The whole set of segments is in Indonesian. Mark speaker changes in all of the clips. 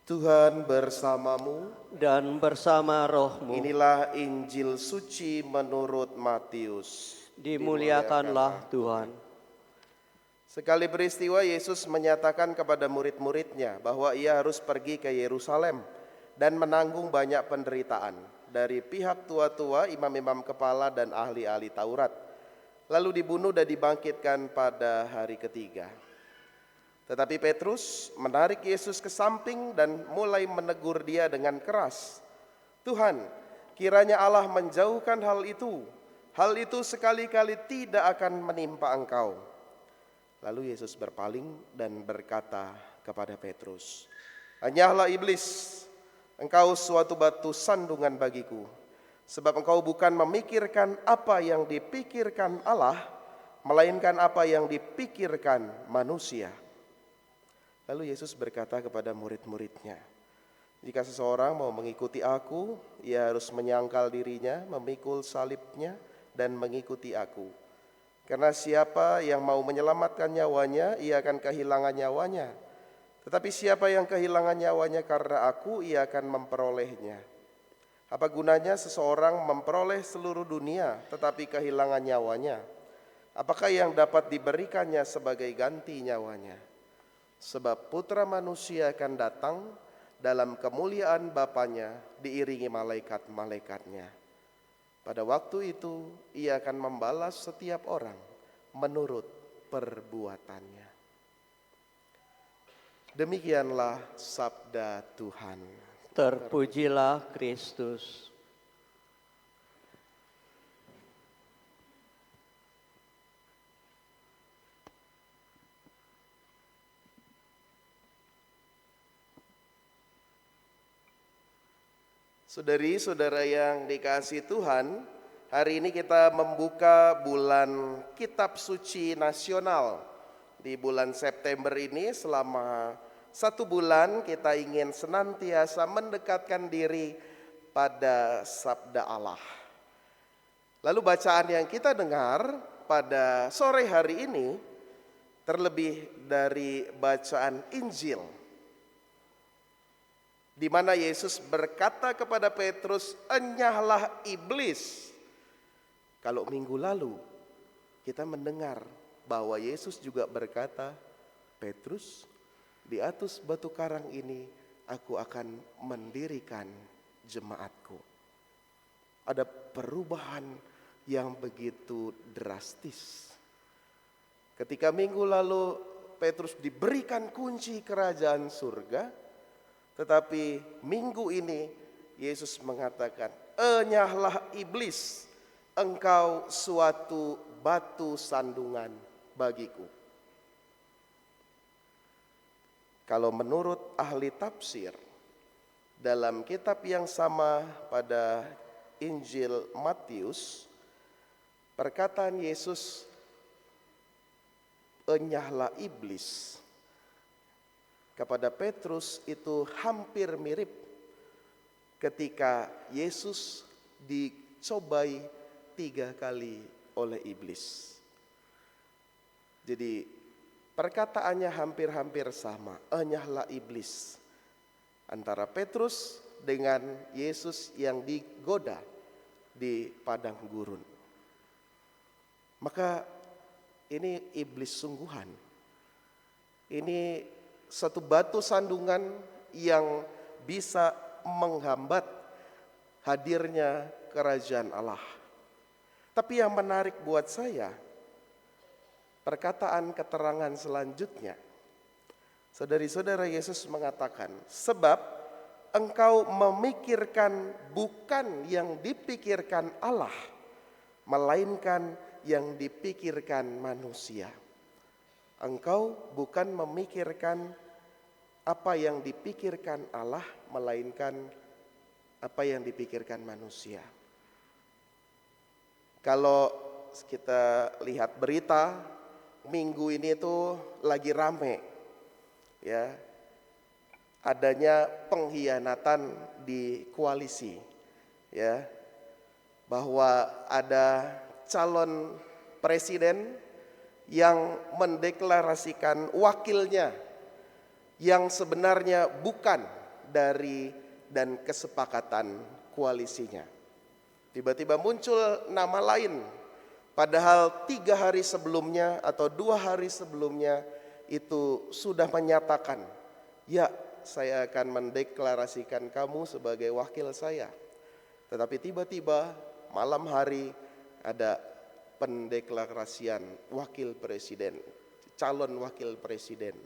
Speaker 1: Tuhan bersamamu.
Speaker 2: Dan bersama rohmu.
Speaker 1: Inilah Injil suci menurut Matius.
Speaker 2: Dimuliakanlah Tuhan.
Speaker 1: Sekali peristiwa Yesus menyatakan kepada murid-muridnya bahwa ia harus pergi ke Yerusalem dan menanggung banyak penderitaan dari pihak tua-tua, imam-imam kepala dan ahli-ahli Taurat, lalu dibunuh dan dibangkitkan pada hari ketiga. Tetapi Petrus menarik Yesus ke samping dan mulai menegur dia dengan keras. Tuhan, kiranya Allah menjauhkan hal itu. Hal itu sekali-kali tidak akan menimpa engkau. Lalu Yesus berpaling dan berkata kepada Petrus, "Enyahlah iblis, engkau suatu batu sandungan bagiku. Sebab engkau bukan memikirkan apa yang dipikirkan Allah, melainkan apa yang dipikirkan manusia." Lalu Yesus berkata kepada murid-muridnya, "Jika seseorang mau mengikuti aku, ia harus menyangkal dirinya, memikul salibnya, dan mengikuti aku. Karena siapa yang mau menyelamatkan nyawanya, ia akan kehilangan nyawanya. Tetapi siapa yang kehilangan nyawanya karena aku, ia akan memperolehnya. Apa gunanya seseorang memperoleh seluruh dunia, tetapi kehilangan nyawanya? Apakah yang dapat diberikannya sebagai ganti nyawanya? Sebab Putra Manusia akan datang dalam kemuliaan Bapanya diiringi malaikat-malaikatnya. Pada waktu itu ia akan membalas setiap orang menurut perbuatannya." Demikianlah sabda Tuhan.
Speaker 2: Terpujilah Kristus.
Speaker 1: Saudari-saudara yang dikasihi Tuhan, hari ini kita membuka bulan Kitab Suci Nasional. Di bulan September ini selama 1 bulan kita ingin senantiasa mendekatkan diri pada sabda Allah. Lalu bacaan yang kita dengar pada sore hari ini terlebih dari bacaan Injil, di mana Yesus berkata kepada Petrus, "Enyahlah iblis." Kalau minggu lalu kita mendengar bahwa Yesus juga berkata, "Petrus, di atas batu karang ini aku akan mendirikan jemaatku." Ada perubahan yang begitu drastis. Ketika minggu lalu Petrus diberikan kunci kerajaan surga, tetapi minggu ini Yesus mengatakan, "Enyahlah iblis, engkau suatu batu sandungan bagiku." Kalau menurut ahli tafsir, dalam kitab yang sama pada Injil Matius, perkataan Yesus, "Enyahlah iblis," kepada Petrus itu hampir mirip ketika Yesus dicobai 3 kali oleh iblis. Jadi perkataannya hampir-hampir sama, "Enyahlah iblis," antara Petrus dengan Yesus yang digoda di padang gurun. Maka ini iblis sungguhan. Ini satu batu sandungan yang bisa menghambat hadirnya kerajaan Allah. Tapi yang menarik buat saya, perkataan keterangan selanjutnya. Saudari-saudara, Yesus mengatakan, "Sebab engkau memikirkan bukan yang dipikirkan Allah, melainkan yang dipikirkan manusia." Engkau bukan memikirkan apa yang dipikirkan Allah, melainkan apa yang dipikirkan manusia. Kalau kita lihat berita minggu ini itu lagi rame, ya, adanya pengkhianatan di koalisi, ya, bahwa ada calon presiden yang mendeklarasikan wakilnya yang sebenarnya bukan dari dan kesepakatan koalisinya. Tiba-tiba muncul nama lain, padahal 3 hari sebelumnya atau 2 hari sebelumnya itu sudah menyatakan, ya saya akan mendeklarasikan kamu sebagai wakil saya. Tetapi tiba-tiba malam hari ada pendeklarasian wakil presiden, calon wakil presiden.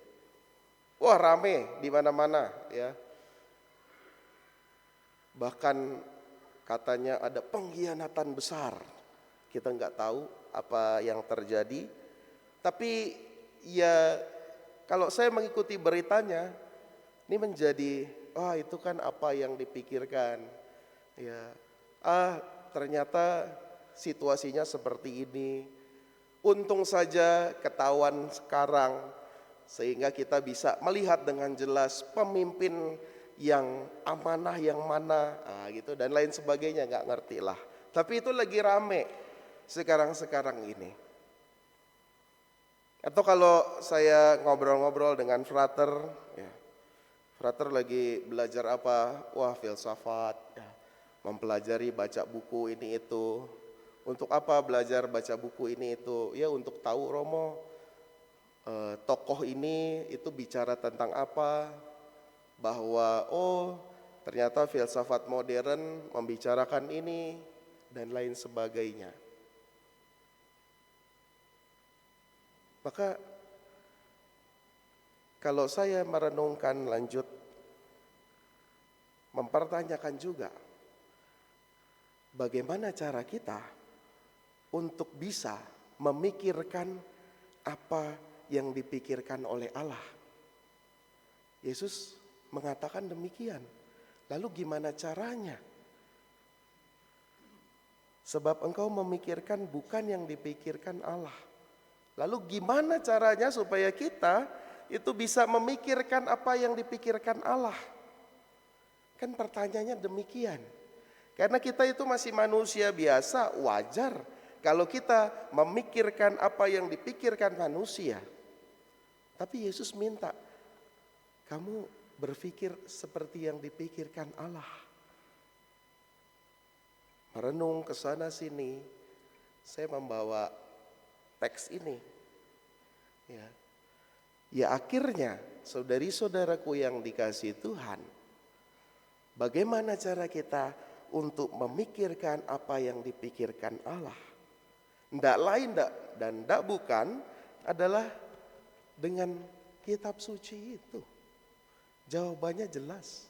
Speaker 1: Wah, rame di mana-mana ya. Bahkan katanya ada pengkhianatan besar. Kita nggak tahu apa yang terjadi. Tapi ya kalau saya mengikuti beritanya, ini menjadi, itu kan apa yang dipikirkan. Ya, ternyata situasinya seperti ini. Untung saja ketahuan sekarang sehingga kita bisa melihat dengan jelas pemimpin yang amanah yang mana, gitu dan lain sebagainya, nggak ngerti lah. Tapi itu lagi rame sekarang ini. Atau kalau saya ngobrol-ngobrol dengan frater, ya, frater lagi belajar apa? Wah, filsafat, ya, mempelajari baca buku ini itu. Untuk apa belajar baca buku ini itu? Ya untuk tahu Romo, tokoh ini itu bicara tentang apa, bahwa ternyata filsafat modern membicarakan ini dan lain sebagainya. Maka kalau saya merenungkan lanjut, mempertanyakan juga bagaimana cara kita untuk bisa memikirkan apa yang dipikirkan oleh Allah. Yesus mengatakan demikian. Lalu gimana caranya? Sebab engkau memikirkan bukan yang dipikirkan Allah. Lalu gimana caranya supaya kita itu bisa memikirkan apa yang dipikirkan Allah? Kan pertanyaannya demikian. Karena kita itu masih manusia biasa, wajar kalau kita memikirkan apa yang dipikirkan manusia. Tapi Yesus minta, kamu berpikir seperti yang dipikirkan Allah. Merenung ke sana sini, saya membawa teks ini. Ya akhirnya, saudari-saudaraku yang dikasihi Tuhan, bagaimana cara kita untuk memikirkan apa yang dipikirkan Allah? Tidak lain dan tidak bukan adalah dengan kitab suci itu. Jawabannya jelas.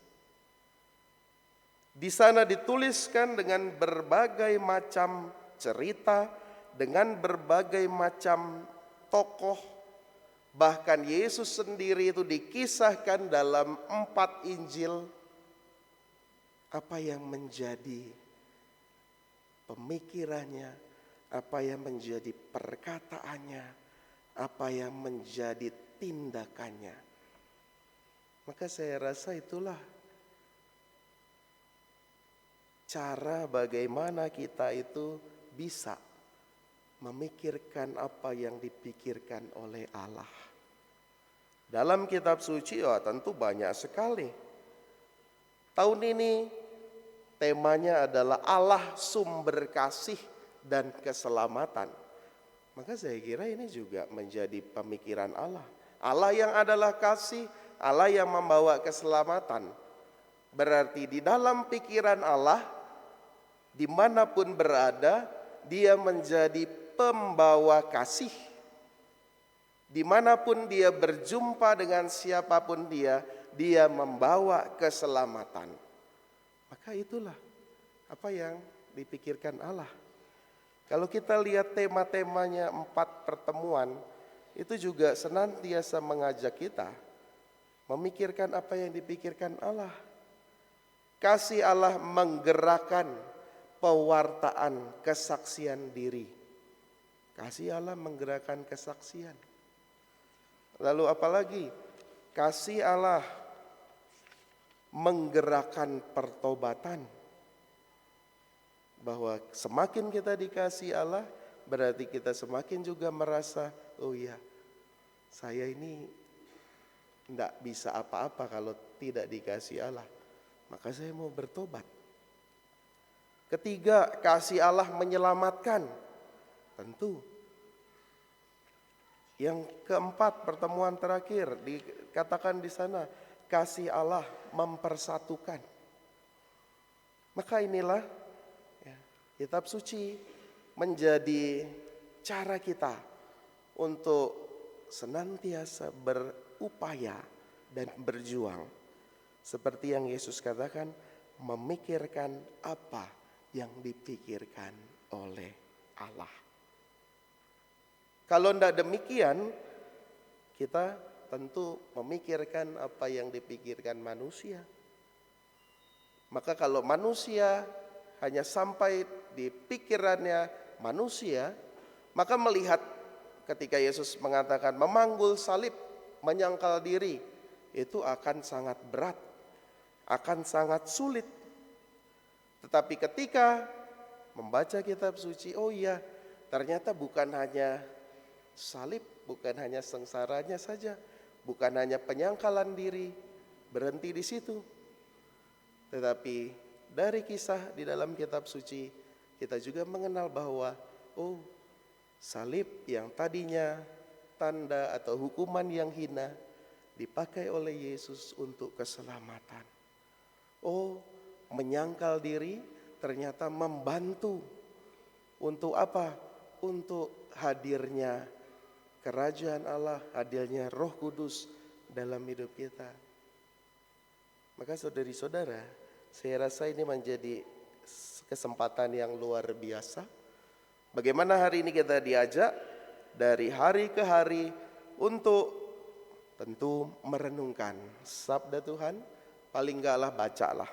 Speaker 1: Di sana dituliskan dengan berbagai macam cerita, dengan berbagai macam tokoh. Bahkan Yesus sendiri itu dikisahkan dalam 4 Injil. Apa yang menjadi pemikirannya, apa yang menjadi perkataannya, apa yang menjadi tindakannya. Maka saya rasa itulah cara bagaimana kita itu bisa memikirkan apa yang dipikirkan oleh Allah. Dalam kitab suci tentu banyak sekali. Tahun ini temanya adalah Allah sumber kasih dan keselamatan. Maka saya kira ini juga menjadi pemikiran Allah. Allah yang adalah kasih, Allah yang membawa keselamatan. Berarti di dalam pikiran Allah, dimanapun berada, dia menjadi pembawa kasih. Dimanapun dia berjumpa dengan siapapun dia membawa keselamatan. Maka itulah apa yang dipikirkan Allah. Kalau kita lihat tema-temanya 4 pertemuan, itu juga senantiasa mengajak kita memikirkan apa yang dipikirkan Allah. Kasih Allah menggerakkan pewartaan kesaksian diri. Kasih Allah menggerakkan kesaksian. Lalu apalagi? Kasih Allah menggerakkan pertobatan. Bahwa semakin kita dikasih Allah, berarti kita semakin juga merasa, oh iya, saya ini tidak bisa apa-apa kalau tidak dikasih Allah. Maka saya mau bertobat. Ketiga, kasih Allah menyelamatkan. Tentu. Yang keempat, pertemuan terakhir dikatakan di sana, kasih Allah mempersatukan. Maka inilah ya, kitab suci menjadi cara kita untuk senantiasa berupaya dan berjuang. Seperti yang Yesus katakan, memikirkan apa yang dipikirkan oleh Allah. Kalau tidak demikian, kita tentu memikirkan apa yang dipikirkan manusia. Maka kalau manusia hanya sampai di pikirannya manusia, maka melihat ketika Yesus mengatakan memanggul salib, menyangkal diri, itu akan sangat berat, akan sangat sulit. Tetapi ketika membaca kitab suci, oh iya, ternyata bukan hanya salib, bukan hanya sengsaranya saja, bukan hanya penyangkalan diri, berhenti di situ. Tetapi dari kisah di dalam kitab suci, kita juga mengenal bahwa, oh, salib yang tadinya tanda atau hukuman yang hina, dipakai oleh Yesus untuk keselamatan. Oh, menyangkal diri ternyata membantu. Untuk apa? Untuk hadirnya kerajaan Allah, hadirnya Roh Kudus dalam hidup kita. Maka saudari-saudara, saya rasa ini menjadi kesempatan yang luar biasa. Bagaimana hari ini kita diajak dari hari ke hari untuk tentu merenungkan sabda Tuhan. Paling enggak lah bacalah.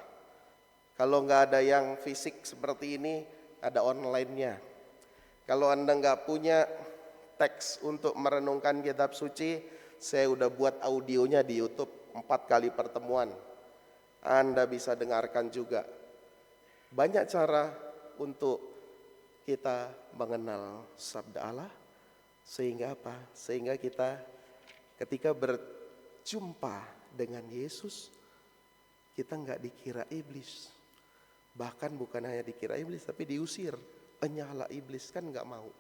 Speaker 1: Kalau enggak ada yang fisik seperti ini, ada online-nya. Kalau Anda enggak punya teks untuk merenungkan kitab suci, saya udah buat audionya di YouTube 4 kali pertemuan. Anda bisa dengarkan juga. Banyak cara untuk kita mengenal sabda Allah. Sehingga apa? Sehingga kita ketika berjumpa dengan Yesus, kita enggak dikira iblis. Bahkan bukan hanya dikira iblis, tapi diusir. Penyalah iblis, kan enggak mau.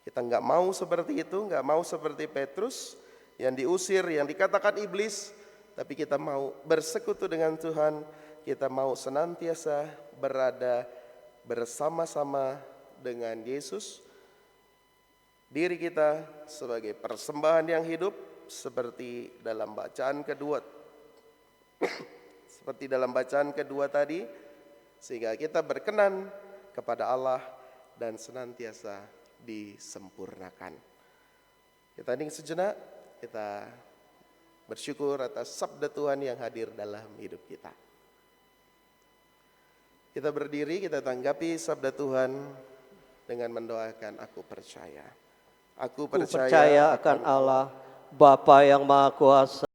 Speaker 1: Kita enggak mau seperti itu, enggak mau seperti Petrus yang diusir, yang dikatakan iblis. Tapi kita mau bersekutu dengan Tuhan, kita mau senantiasa berada bersama-sama dengan Yesus. Diri kita sebagai persembahan yang hidup, seperti dalam bacaan kedua tadi, sehingga kita berkenan kepada Allah dan senantiasa disempurnakan. Kita hening sejenak, kita bersyukur atas sabda Tuhan yang hadir dalam hidup kita. Kita berdiri, kita tanggapi sabda Tuhan dengan mendoakan, aku percaya. Aku
Speaker 2: percaya akan Allah, Bapa yang Maha Kuasa,